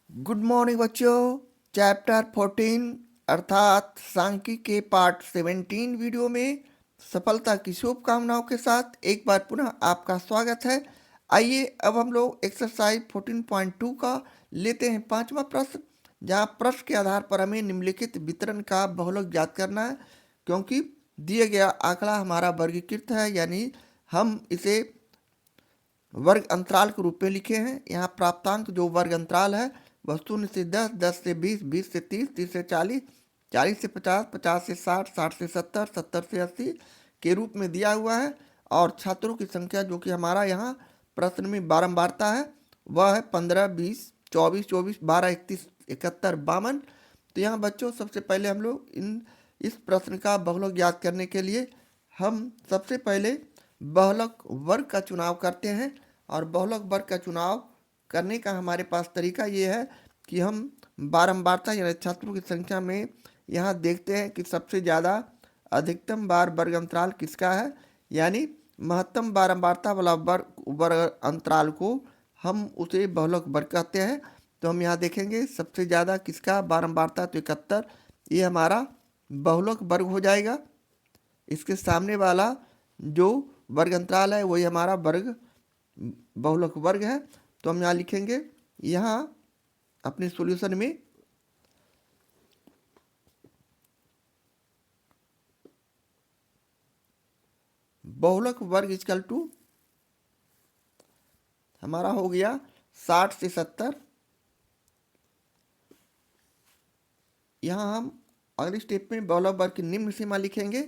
Good morning बच्चों। Chapter 14 अर्थात सांख्यिकी के पार्ट 17 वीडियो में सफलता की शुभकामनाओं के साथ एक बार पुनः आपका स्वागत है। आइए अब हम लोग एक्सरसाइज 14.2 का लेते हैं पांचवा प्रश्न, जहां प्रश्न के आधार पर हमें निम्नलिखित वितरण का बहुलक ज्ञात करना है। क्योंकि दिया गया आंकड़ा हमारा वर्गीकृत है, यानी हम इसे वर्ग अंतराल के रूप में लिखे हैं। यहाँ प्राप्तांक जो वर्ग अंतराल है वह 0 से 10, 10 से 20, 20 से 30, 30 से 40, 40 से 50, 50 से 60, 60 से 70, 70 से 80 के रूप में दिया हुआ है। और छात्रों की संख्या जो कि हमारा यहाँ प्रश्न में बारंबारता है वह है 15, 20, 24, 24, 12, 31, 71, 52। तो यहाँ बच्चों सबसे पहले हम लोग इस प्रश्न का बहुलक ज्ञात करने के लिए हम सबसे पहले बहुलक वर्ग का चुनाव करते हैं। और बहुलक वर्ग का चुनाव करने का हमारे पास तरीका ये है कि हम बारंबारता यानी छात्रों की संख्या में यहाँ देखते हैं कि सबसे ज़्यादा अधिकतम बार वर्ग अंतराल किसका है, यानी महत्तम बारंबारता वाला वर्ग अंतराल को हम उसे बहुलक वर्ग कहते हैं। तो हम यहाँ देखेंगे सबसे ज़्यादा किसका बारंबारता, तो 71, ये हमारा बहुलक वर्ग हो जाएगा। इसके सामने वाला जो वर्ग अंतराल है वही हमारा बहुलक वर्ग है। तो हम यहाँ लिखेंगे, यहाँ अपने सॉल्यूशन में बहुलक वर्ग इक्वल टू हमारा हो गया 60 से 70। यहाँ हम अगले स्टेप में बहुलक वर्ग की निम्न सीमा लिखेंगे,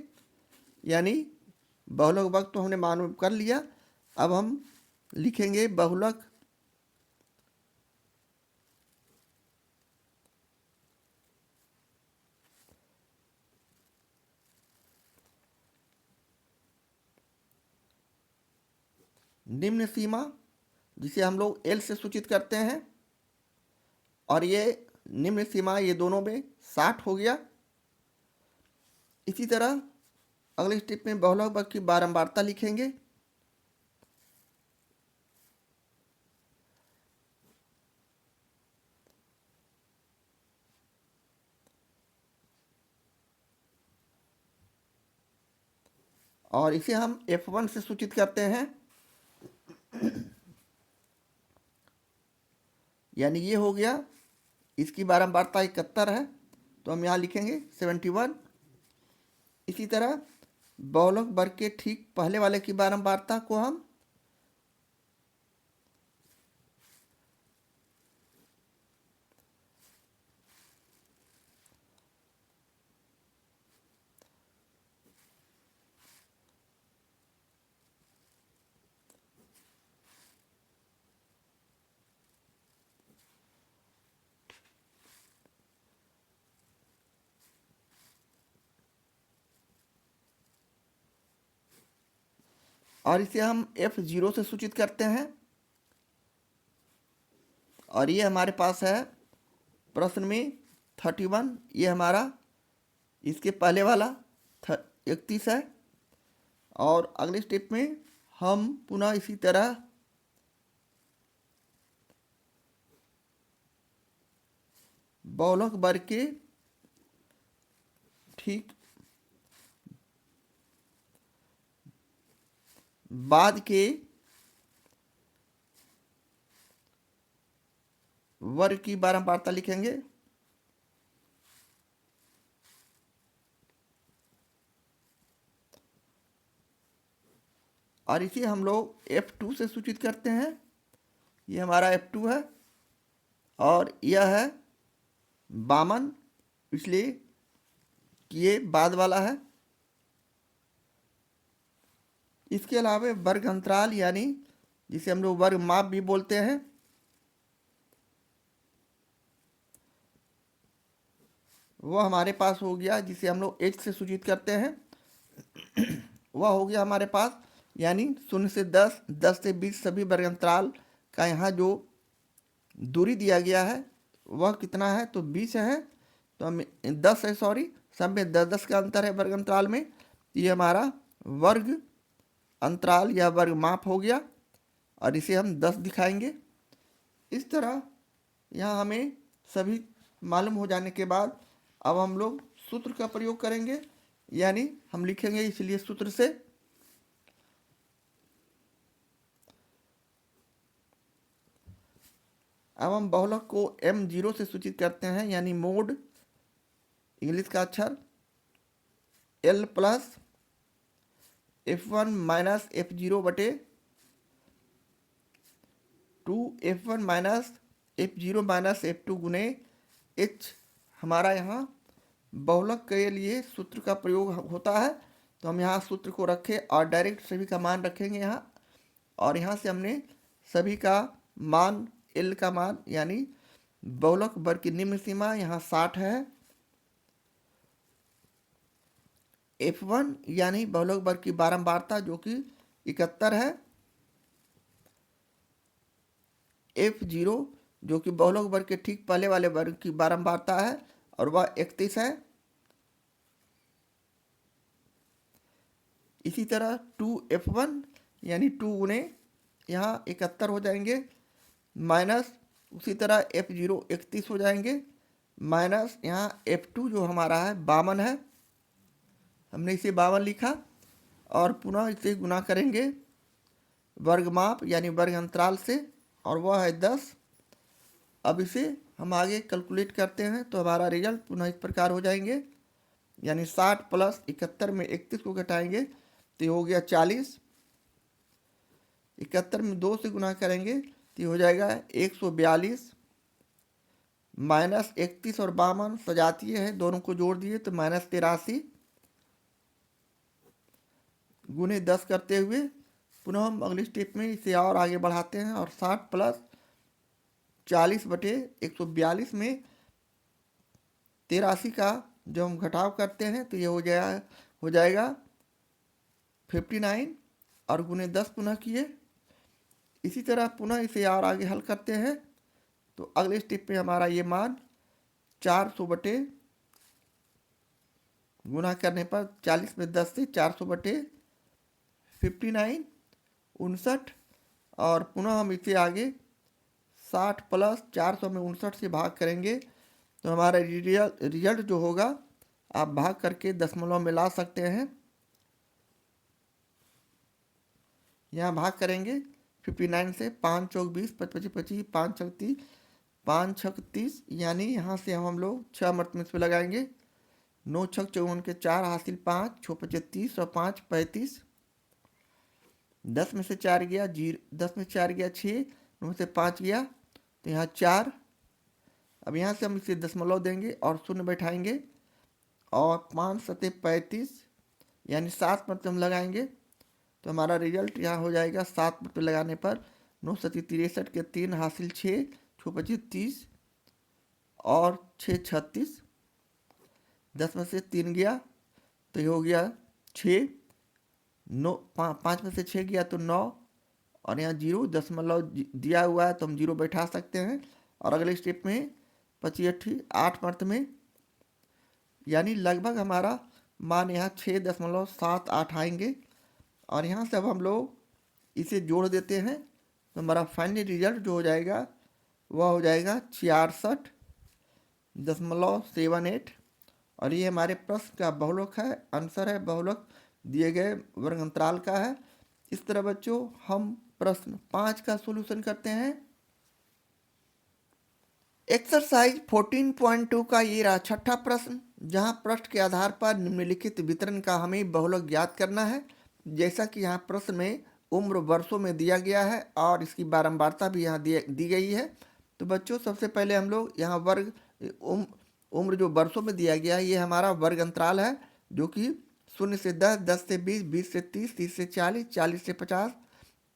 यानी बहुलक वर्ग तो हमने मालूम कर लिया। अब हम लिखेंगे बहुलक निम्न सीमा, जिसे हम लोग एल से सूचित करते हैं। और ये निम्न सीमा ये दोनों में 60 हो गया। इसी तरह अगले स्टेप में बहुलक वर्ग की बारंबारता लिखेंगे। और इसे हम F1 से सूचित करते हैं, यानी ये हो गया। इसकी बारंबारता 71 है, तो हम यहाँ लिखेंगे 71। इसी तरह बहुलक वर्ग के ठीक पहले वाले की बारंबारता को हम और इसे हम F0 से सूचित करते हैं। और ये हमारे पास है प्रश्न में 31, ये हमारा इसके पहले वाला 31 है। और अगले स्टेप में हम पुनः इसी तरह बहुलक वर्ग के ठीक बाद के वर्ग की बारंबारता लिखेंगे। और इसे हम लोग F2 से सूचित करते हैं। ये हमारा F2 है और यह है 52, इसलिए कि ये बाद वाला है। इसके अलावा वर्ग अंतराल, यानी जिसे हम लोग वर्ग माप भी बोलते हैं, वह हमारे पास हो गया, जिसे हम लोग H से सूचित करते हैं। वह हो गया हमारे पास, यानी 0 से 10, 10 से 20 सभी वर्ग अंतराल का यहाँ जो दूरी दिया गया है वह कितना है, तो 20 है। तो हम 10 है, सॉरी, सब में 10 10 का अंतर है वर्ग अंतराल में। ये हमारा वर्ग अंतराल या वर्ग माप हो गया और इसे हम 10 दिखाएंगे। इस तरह यहाँ हमें सभी मालूम हो जाने के बाद अब हम लोग सूत्र का प्रयोग करेंगे, यानी हम लिखेंगे इसलिए सूत्र से अब हम बहुलक को m0 से सूचित करते हैं, यानी मोड इंग्लिश का अक्षर l plus f1 minus f0 बटे 2f1 minus f0 minus f2 गुने h। हमारा यहाँ बहुलक के लिए सूत्र का प्रयोग होता है, तो हम यहाँ सूत्र को रखें और डायरेक्ट सभी का मान रखेंगे यहाँ, और यहाँ से हमने सभी का मान l का मान यानी बहुलक वर्ग की निम्न सीमा यहाँ 60 है, f1 यानी बहुलक वर्ग की बारंबारता जो कि 71 है, f0 जो कि बहुलक वर्ग के ठीक पहले वाले वर्ग की बारंबारता है और वह 31 है। इसी तरह 2f1 यानी 2 गुने यहाँ 71 हो जाएंगे, माइनस उसी तरह f0 31 हो जाएंगे, माइनस यहाँ f2 जो हमारा है 52 है, हमने इसे 52 लिखा, और पुनः इसे गुना करेंगे वर्गमाप यानी वर्ग अंतराल से, और वह है 10। अब इसे हम आगे कैलकुलेट करते हैं तो हमारा रिजल्ट पुनः इस प्रकार हो जाएंगे, यानी 60 प्लस 71 में 31 को घटाएंगे तो ये हो गया 40, 71 में 2 से गुना करेंगे तो ये हो जाएगा 142, माइनस 31 और 52 सजातीय है, दोनों को जोड़ दिए तो माइनस 83 गुने 10 करते हुए पुनः हम अगली स्टेप में इसे और आगे बढ़ाते हैं, और 60 प्लस 40 बटे 142 में 83 का जब हम घटाव करते हैं तो ये हो जाएगा 59 और गुने 10 पुनः किए। इसी तरह पुनः इसे और आगे हल करते हैं तो अगले स्टेप में हमारा ये मान 400 बटे गुना करने पर 40 में 10 से 400 बटे 59 59, और पुनः हम इसे आगे 60 प्लस 400 में 59 से भाग करेंगे तो हमारा रिजल्ट जो होगा आप भाग करके दशमलव में ला सकते हैं। यहाँ भाग करेंगे 59 से, 5 चौक 20, 25 25, 5 छक 30, 5 छक 30, यानी यहाँ से हम लोग 6 मरतबे इसमें लगाएंगे, 9 छक 54 के 4 हासिल 5, 6 25 30 और 5 35, 10 में से 4 गया 0, 10 में 4 गया 6, 9 में से 5 गया तो यहाँ 4। अब यहाँ से हम इसे दशमलव देंगे और शून्य बैठाएंगे, और 5 सते 35 यानी 7 मरतबे हम लगाएंगे तो हमारा रिजल्ट यहाँ हो जाएगा 7 मरतबे लगाने पर 9 सती 63 के 3 हासिल 6, 6 25 30 और 6 36, 10 में से 3 गया तो ये हो गया 6, 9 5 में से 6 गया तो 9, और यहाँ 0 दशमलव दिया हुआ है तो हम 0 बैठा सकते हैं, और अगले स्टेप में 25 8 मरतबे में, यानी लगभग हमारा मान यहाँ 6.78 आएंगे, और यहाँ से अब हम लोग इसे जोड़ देते हैं तो हमारा फाइनल रिजल्ट जो हो जाएगा वह हो जाएगा 66.78, और ये हमारे प्रश्न का बहुलक है, आंसर है बहुलक दिए गए वर्ग अंतराल का है। इस तरह बच्चों हम प्रश्न 5 का सॉल्यूशन करते हैं। एक्सरसाइज 14.2 का ये रहा छठा प्रश्न, जहां पृष्ठ के आधार पर निम्नलिखित वितरण का हमें बहुलक ज्ञात करना है। जैसा कि यहाँ प्रश्न में उम्र वर्षों में दिया गया है और इसकी बारंबारता भी यहाँ दी गई है। तो बच्चों सबसे पहले हम लोग यहाँ वर्ग उम्र जो वर्षों में दिया गया है ये हमारा वर्ग अंतराल है, जो कि 0 से 10, 10 से 20, 20 से 30, 30 से 40, 40 से 50,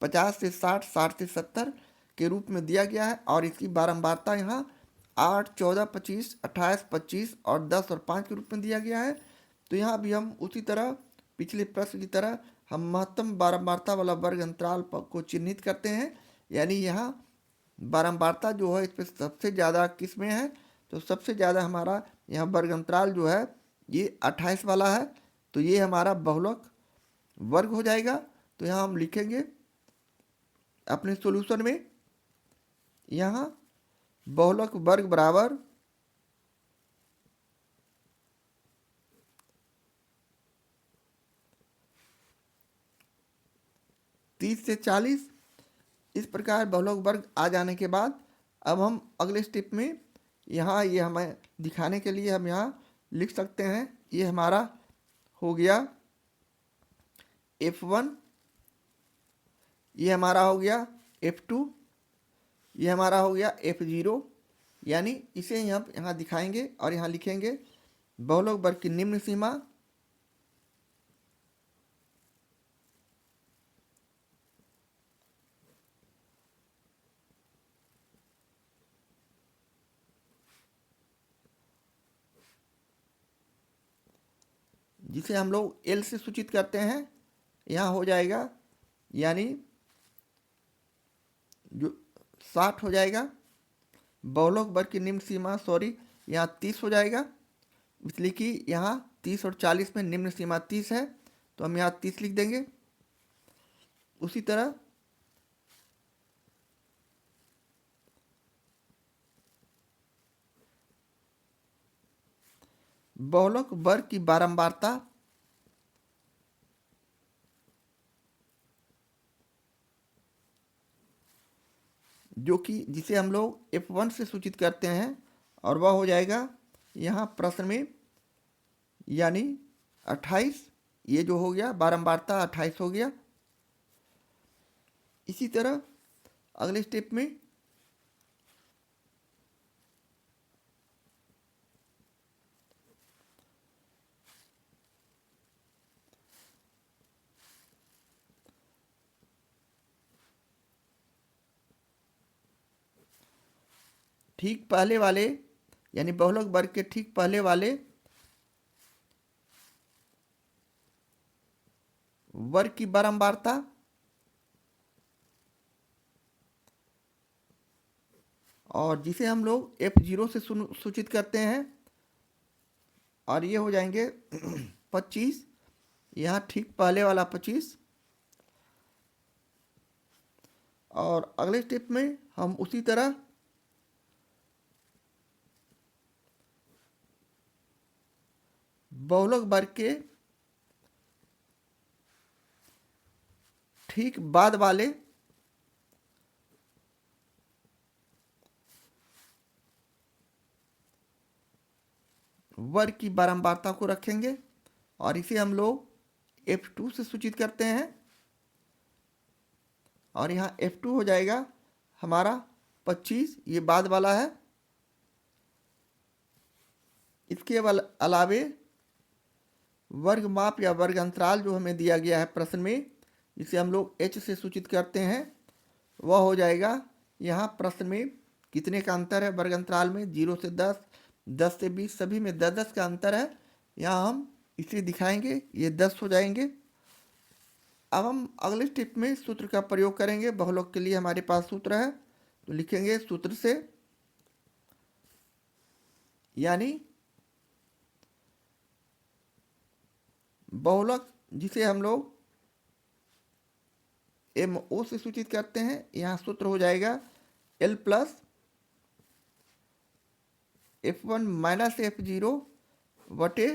50 से 60, 60 से 70 के रूप में दिया गया है, और इसकी बारंबारता यहाँ 8, 14, 25, 28, 25 और 10 और 5 के रूप में दिया गया है। तो यहाँ भी हम उसी तरह पिछले प्रश्न की तरह हम महत्तम बारंबारता वाला वर्ग अंतराल को चिन्हित करते हैं, यानी यहाँ बारंबारता जो है इस पर सबसे ज़्यादा किस में है, तो सबसे ज़्यादा हमारा यहाँ वर्ग अंतराल जो है ये 28 वाला है, तो ये हमारा बहुलक वर्ग हो जाएगा। तो यहाँ हम लिखेंगे अपने सॉल्यूशन में, यहाँ बहुलक वर्ग बराबर 30 से 40। इस प्रकार बहुलक वर्ग आ जाने के बाद अब हम अगले स्टेप में यहाँ ये हमें दिखाने के लिए हम यहाँ लिख सकते हैं, ये हमारा हो गया F1, ये हमारा हो गया F2, ये हमारा हो गया F0। यानी इसे हम यहाँ दिखाएंगे और यहाँ लिखेंगे बहुलक वर्ग की निम्न सीमा जिसे हम लोग L से सूचित करते हैं, यहाँ हो जाएगा यानी जो 60 हो जाएगा। बहुलक वर्ग की निम्न सीमा यहाँ 30 हो जाएगा, इसलिए कि यहाँ 30 और 40 में निम्न सीमा 30 है, तो हम यहाँ 30 लिख देंगे। उसी तरह बहुलक वर्ग की बारंबारता जो कि जिसे हम लोग F1 से सूचित करते हैं, और वह हो जाएगा यहाँ प्रश्न में यानी 28। ये जो हो गया बारंबारता 28 हो गया। इसी तरह अगले स्टेप में ठीक पहले वाले यानी बहुलक वर्ग के ठीक पहले वाले वर्ग की बारंबारता और जिसे हम लोग F0 से सूचित करते हैं, और ये हो जाएंगे 25। यहाँ ठीक पहले वाला 25। और अगले स्टेप में हम उसी तरह बहुलक वर्ग के ठीक बाद वाले वर्ग की बारंबारता को रखेंगे, और इसे हम लोग F2 से सूचित करते हैं, और यहाँ F2 हो जाएगा हमारा 25, ये बाद वाला है। इसके अलावे वर्ग माप या वर्ग अंतराल जो हमें दिया गया है प्रश्न में, जिसे हम लोग H से सूचित करते हैं, वह हो जाएगा यहाँ प्रश्न में कितने का अंतर है वर्ग अंतराल में, 0 से 10, 10 से 20, सभी में 10-10 का अंतर है। यहाँ हम इसे दिखाएंगे, ये 10 हो जाएंगे। अब हम अगले स्टेप में सूत्र का प्रयोग करेंगे। बहुलक के लिए हमारे पास सूत्र है, तो लिखेंगे सूत्र से यानी बहुलक जिसे हम लोग MO से सूचित करते हैं, यहाँ सूत्र हो जाएगा L plus F1 minus F0 बटे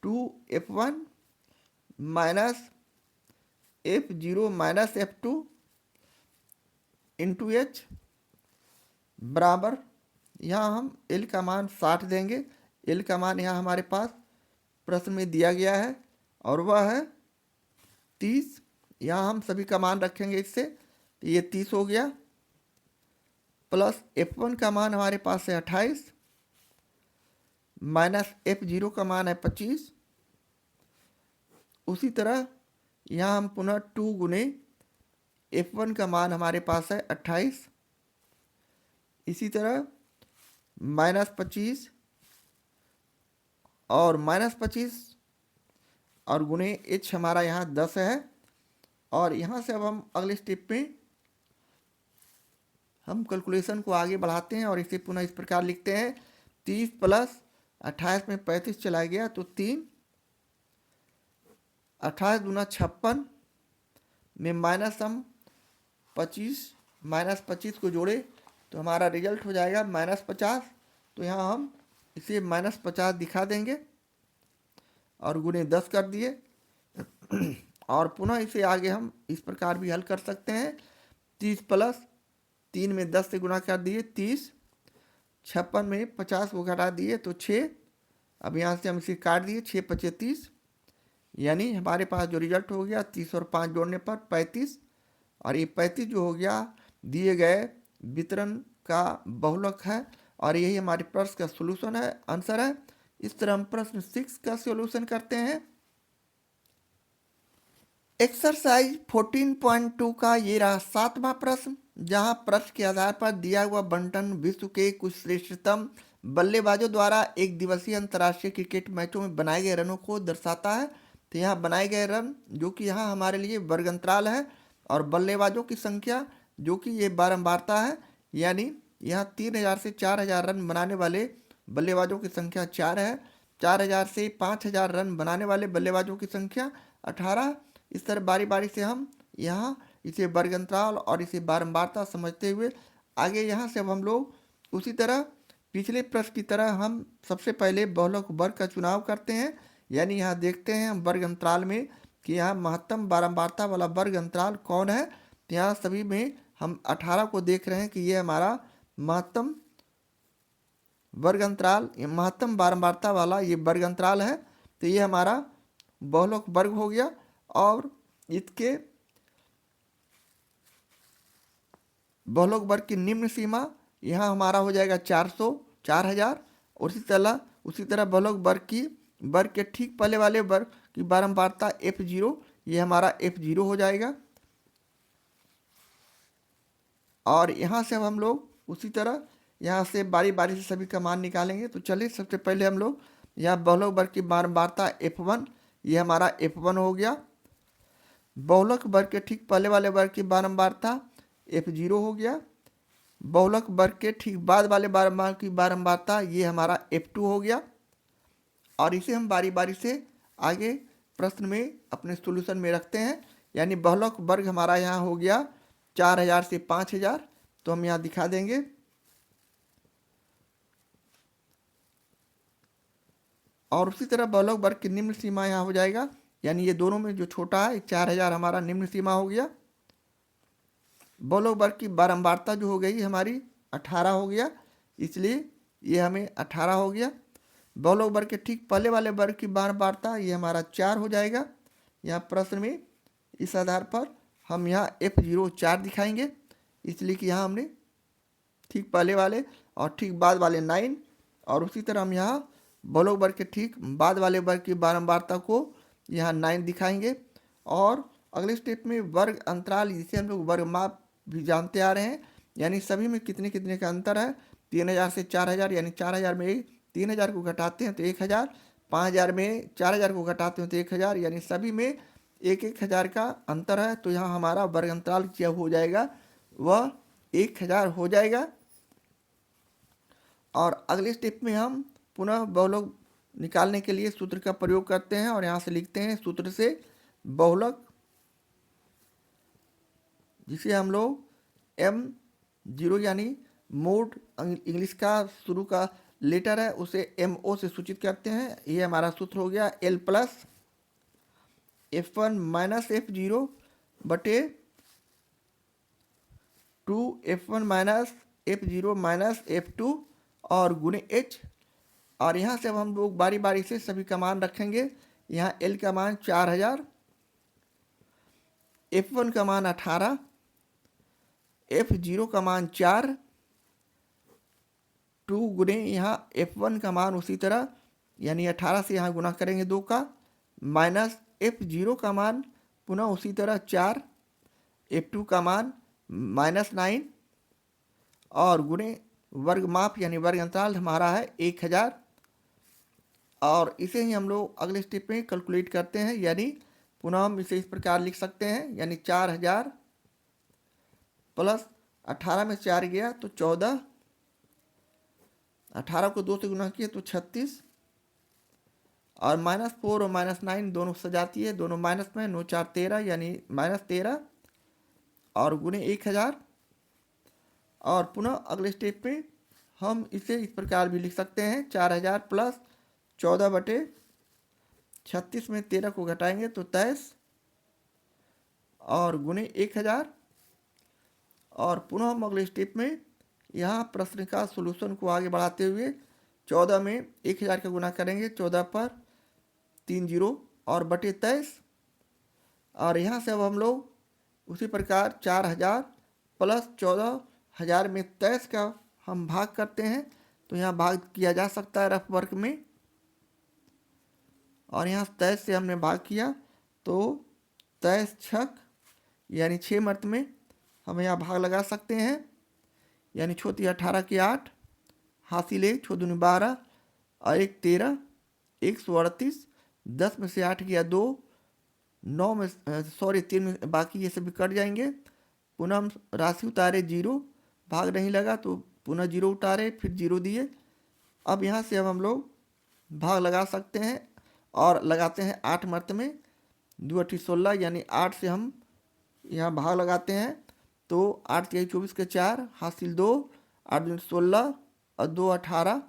2F1 minus F0 minus F2 into H बराबर, यहाँ हम L का मान 60 देंगे। L का मान यहाँ हमारे पास प्रश्न में दिया गया है, और वह है 30। यहाँ हम सभी का मान रखेंगे इससे, तो ये 30 हो गया, प्लस F1 का मान हमारे पास है 28 माइनस F0 का मान है 25। उसी तरह यहाँ हम पुनः 2 गुने F1 का मान हमारे पास है 28, इसी तरह माइनस 25 और माइनस 25 और गुने H हमारा यहाँ 10 है। और यहाँ से अब हम अगले स्टेप में हम कैलकुलेशन को आगे बढ़ाते हैं और इसे पुनः इस प्रकार लिखते हैं, 30 प्लस 28 में 35 चला गया तो 3, 28 दूना 56 में माइनस हम 25 को जोड़े तो हमारा रिजल्ट हो जाएगा -50। तो यहाँ हम इसे -50 दिखा देंगे और गुणे 10 कर दिए। और पुनः इसे आगे हम इस प्रकार भी हल कर सकते हैं। 30 प्लस 3 में 10 से गुणा कर दिए 30, 56 में 50 को घटा दिए तो 6। अब यहाँ से हम इसे काट दिए, 6 पचे 30, यानी हमारे पास जो रिजल्ट हो गया 30 और 5 जोड़ने पर 35। और ये 35 जो हो गया दिए गए वितरण का बहुलक है और यही हमारे प्रश्न का सोल्यूशन है, आंसर है। इस तरह हम प्रश्न 6 का सोल्यूशन करते हैं। एक्सरसाइज 14.2 का ये रहा 7वां प्रश्न, जहां प्रश्न के आधार पर दिया हुआ बंटन विश्व के कुछ श्रेष्ठतम बल्लेबाजों द्वारा एक दिवसीय अंतर्राष्ट्रीय क्रिकेट मैचों में बनाए गए रनों को दर्शाता है। तो यहाँ बनाए गए रन जो कि यहाँ हमारे लिए वर्ग अंतराल है और बल्लेबाजों की संख्या जो कि ये बारंबारता है, यानी यहाँ 3000 से 4000 रन बनाने वाले बल्लेबाजों की संख्या 4 है, 4000 से 5000 रन बनाने वाले बल्लेबाजों की संख्या 18। इस तरह बारी बारी से हम यहाँ इसे वर्ग अंतराल और इसे बारंबारता समझते हुए आगे यहाँ से अब हम लोग उसी तरह पिछले प्रश्न की तरह हम सबसे पहले बहुलक वर्ग का चुनाव करते हैं। यानी यहाँ देखते हैं हम वर्ग अंतराल में कि यहाँ महत्तम बारंबारता वाला वर्ग अंतराल कौन है। तो यहाँ सभी में हम 18 को देख रहे हैं कि ये हमारा महत्तम वर्ग अंतराल, महत्तम बारंबारता वाला ये वर्ग अंतराल है। तो ये हमारा बहुलक वर्ग हो गया और इसके बहुलक वर्ग की निम्न सीमा यहाँ हमारा हो जाएगा 400, 4000। और उसी तरह बहुलक वर्ग के ठीक पहले वाले वर्ग की बारंबारता F0, ये हमारा F0 हो जाएगा। और यहाँ से अब हम लोग उसी तरह यहाँ से बारी बारी से सभी का मान निकालेंगे। तो चलिए सबसे पहले हम लोग यहाँ बहुलक वर्ग की बारंबारता F1, ये हमारा F1 हो गया। बहुलक वर्ग के ठीक पहले वाले वर्ग की बारंबारता F0 हो गया। बहुलक वर्ग के ठीक बाद वाले वर्ग की बारंबारता ये हमारा F2 हो गया। और इसे हम बारी बारी से आगे प्रश्न में अपने सॉल्यूशन में रखते हैं। यानी बहुलक वर्ग हमारा यहाँ हो गया 4000 से 5000, तो हम यहाँ दिखा देंगे। और उसी तरह बहुलक वर्ग की निम्न सीमा यहाँ हो जाएगा, यानी ये दोनों में जो छोटा है 4000 हमारा निम्न सीमा हो गया। बहुलक वर्ग की बारंबारता जो हो गई हमारी 18 हो गया, इसलिए ये हमें 18 हो गया। बहुलक वर्ग के ठीक पहले वाले वर्ग की बारंबारता ये हमारा 4 हो जाएगा। यहाँ प्रश्न में इस आधार पर हम यहाँ F0 4 दिखाएंगे, इसलिए कि यहाँ हमने ठीक पहले वाले और ठीक बाद वाले 9, और उसी तरह हम यहाँ बहुलक वर्ग के ठीक बाद वाले वर्ग की बारंबारता को यहाँ 9 दिखाएंगे। और अगले स्टेप में वर्ग अंतराल, जिसे हम लोग वर्ग माप भी जानते आ रहे हैं, यानी सभी में कितने कितने का अंतर है। 3000 से 4000, यानी 4000 में 3000 को घटाते हैं तो 1000, 5000 में 4000 को घटाते हैं तो 1000, यानी सभी में 1000 का अंतर है। तो यहाँ हमारा वर्ग अंतराल क्या हो जाएगा, वह 1000 हो जाएगा। और अगले स्टेप में हम पुनः बहुलक निकालने के लिए सूत्र का प्रयोग करते हैं और यहाँ से लिखते हैं सूत्र से बहुलक, जिसे हम लोग M0 यानी मोड इंग्लिश का शुरू का लेटर है उसे MO से सूचित करते हैं। ये हमारा सूत्र हो गया L plus F1 minus F0 बटे 2 F1 minus F0 minus F2 और गुणे H। और यहाँ से अब हम लोग बारी बारी से सभी का मान रखेंगे। यहाँ L का मान 4000, F1 का मान 18, F0 का मान 4, 2 गुणे यहाँ F1 का मान उसी तरह, यानी 18 से यहाँ गुना करेंगे 2 का, माइनस F0 का मान पुनः उसी तरह 4, F2 का मान -9 और गुणे वर्ग माप यानी वर्ग अंतराल हमारा है 1000। और इसे ही हम लोग अगले स्टेप में कैलकुलेट करते हैं, यानी पुनः हम इसे इस प्रकार लिख सकते हैं, यानी 4000 प्लस 18 में 4 गया तो 14, 18 को 2 से गुना किए तो 36, और -4 और -9 दोनों सजाती है, दोनों माइनस में, 9 4 13, यानी -13 और गुणे 1000। और पुनः अगले स्टेप पे हम इसे इस प्रकार भी लिख सकते हैं, 4000 प्लस 14/36 में 13 को घटाएंगे तो 23 और गुणे 1000। और पुनः हम अगले स्टेप में यहाँ प्रश्न का सोल्यूशन को आगे बढ़ाते हुए 14 में 1000 का गुना करेंगे, 14 पर 3 जीरो और बटे 23। और यहाँ से अब हम लोग उसी प्रकार 4000 प्लस 14000 में 23 का हम भाग करते हैं, तो यहाँ भाग किया जा सकता है रफ वर्क में। और यहाँ 23 से हमने भाग किया तो 23 छक यानी 6 मर्त में हम यहाँ भाग लगा सकते हैं, यानी छोटी 18 की 8 हासिल 1 छोदूनी 12 और 1 13 138। 10 में से 8 गया 2, 9 में 3 में बाकी ये सभी कट जाएंगे। पुनः हम राशि उतारे 0, भाग नहीं लगा तो पुनः 0 उतारे फिर 0 दिए। अब यहाँ से अब हम लोग भाग लगा सकते हैं और लगाते हैं 8 मर्त में, 2 8 16 यानी 8 से हम यहाँ भाग लगाते हैं तो 8 3 24 के 4 हासिल 2, 8 दूनी 16 और 2 18,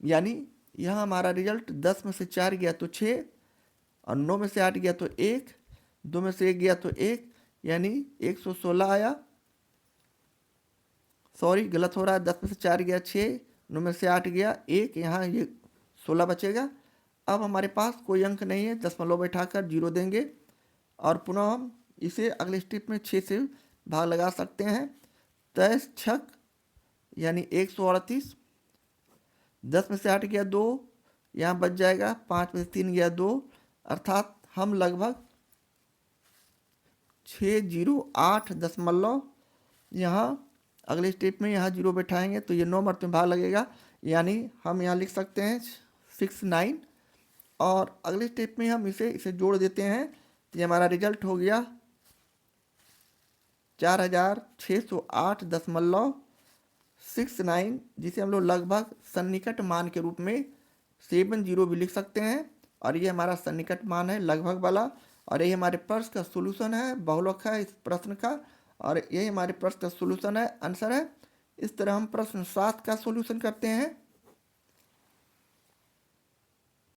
यानी यहाँ हमारा रिजल्ट 10 में से 4 गया तो 6 और 9 में से 8 गया तो 1, 2 में से 1 गया तो 1, यानी 116 आया। सॉरी गलत हो रहा है, 10 में से 4 गया 6, 9 में से 8 गया 1, यहाँ ये 16 बचेगा। अब हमारे पास कोई अंक नहीं है, दशमलव बैठाकर 0 देंगे और पुनः हम इसे अगले स्टेप में 6 से भाग लगा सकते हैं। 23 छक यानी 138, 10 में से 8 गया 2, यहाँ बच जाएगा 5 में से 3 गया 2, अर्थात हम लगभग 608 यहाँ अगले स्टेप में यहाँ 0 बैठाएंगे तो ये 9 मर्त में भाग लगेगा, यानी हम यहाँ लिख सकते हैं 69। और अगले स्टेप में हम इसे जोड़ देते हैं तो ये हमारा रिजल्ट हो गया 4608.69, जिसे हम लोग लगभग सन्निकट मान के रूप में 70 भी लिख सकते हैं। और ये हमारा सन्निकट मान है लगभग वाला, और यही हमारे प्रश्न का सोल्यूशन है, बहुलक है इस प्रश्न का, और यही हमारे प्रश्न का सोल्यूशन है, आंसर है। इस तरह हम प्रश्न 7 का सोल्यूशन करते हैं।